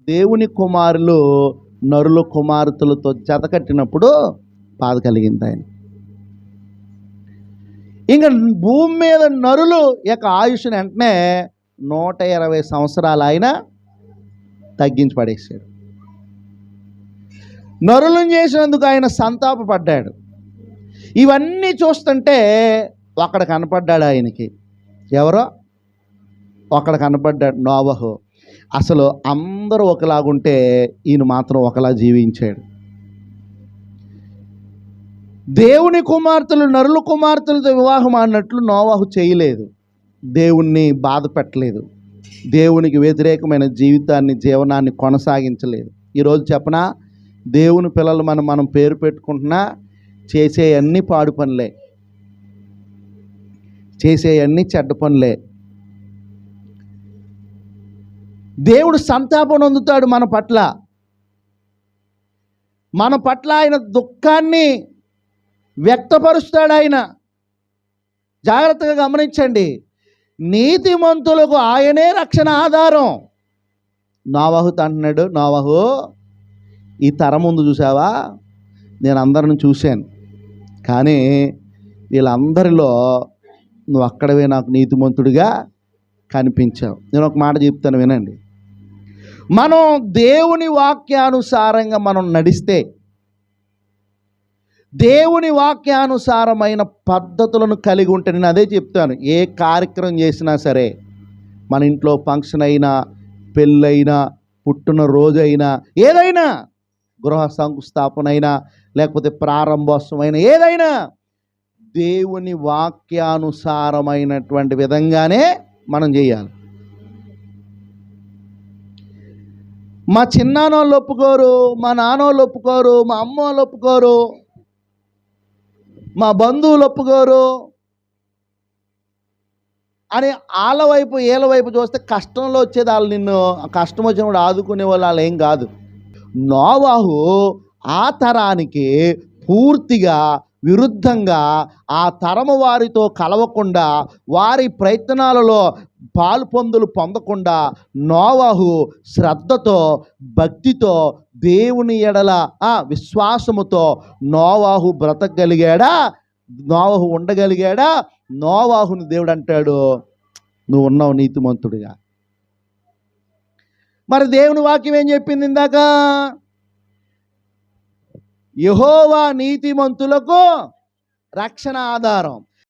దేవుని కుమారులు నరుల కుమార్తెలతో జతకట్టినప్పుడు బాధ కలిగింది ఆయన. ఇంకా భూమి మీద నరులు యొక్క ఆయుష్ని వెంటనే 120 సంవత్సరాలు ఆయన తగ్గించి పడేశాడు. నరులను చేసినందుకు ఆయన సంతాపపడ్డాడు. ఇవన్నీ చూస్తుంటే అక్కడ కనపడ్డాడు ఆయనకి. ఎవరో అక్కడ కనపడ్డాడు నోవహు. అసలు అందరూ ఒకలాగుంటే ఈయన మాత్రం ఒకలా జీవించాడు. దేవుని కుమార్తెలు నరుల కుమార్తెలతో వివాహం అన్నట్లు నోవహు చేయలేదు. దేవుణ్ణి బాధ పెట్టలేదు. దేవునికి వ్యతిరేకమైన జీవనాన్ని కొనసాగించలేదు. ఈరోజు చెప్పనా, దేవుని పిల్లలు మనం పేరు పెట్టుకుంటున్నా చేసే అన్ని పాడు పనులే, చేసే అన్ని చెడ్డ పనులే. దేవుడు సంతాపం పొందుతాడు మన పట్ల. ఆయన దుఃఖాన్ని వ్యక్తపరుస్తాడు. ఆయన జాగ్రత్తగా గమనించండి. నీతిమంతులకు ఆయనే రక్షణ ఆధారం. నోవహుతో అంటున్నాడు, నోవహు ఈ తరం ముందు చూసావా, నేను అందరిని చూశాను, కానీ వీళ్ళందరిలో నువ్వు అక్కడవే నాకు నీతిమంతుడిగా కనిపించావు. నేను ఒక మాట చెప్తాను వినండి. మనం దేవుని వాక్యానుసారంగా మనం నడిస్తే, దేవుని వాక్యానుసారమైన పద్ధతులను కలిగి ఉంటే, నేను అదే చెప్తాను, ఏ కార్యక్రమం చేసినా సరే, మన ఇంట్లో ఫంక్షన్ అయినా, పెళ్ళైనా, పుట్టిన రోజైనా, ఏదైనా, గృహ శంకుస్థాపన అయినా, లేకపోతే ప్రారంభోత్సవమైనా, ఏదైనా దేవుని వాక్యానుసారమైనటువంటి విధంగానే మనం చేయాలి. మా చిన్నాన్నోళ్ళు ఒప్పుకోరు, మా నాన్నోళ్ళు ఒప్పుకోరు, మా అమ్మ వాళ్ళు ఒప్పుకోరు, మా బంధువులు ఒప్పుకోరు అని వాళ్ళ వైపు వీళ్ళ వైపు చూస్తే కష్టంలో వచ్చేది వాళ్ళు నిన్ను కష్టం వచ్చినప్పుడు ఆదుకునే వాళ్ళు ఏం కాదు. నోవహు ఆ తరానికి పూర్తిగా విరుద్ధంగా, ఆ తరము వారితో కలవకుండా, వారి ప్రయత్నాలలో పాలుపొందులు పొందకుండా నోవహు శ్రద్ధతో, భక్తితో, దేవుని ఎడల విశ్వాసముతో నోవహు బ్రతకగలిగాడా, నోవహు ఉండగలిగాడా? నోవహుని దేవుడు అంటాడు, నువ్వు ఉన్నావు నీతిమంతుడిగా. మరి దేవుని వాక్యం ఏం చెప్పింది ఇందాక? యెహోవా నీతిమంతులకు రక్షణ ఆధారం.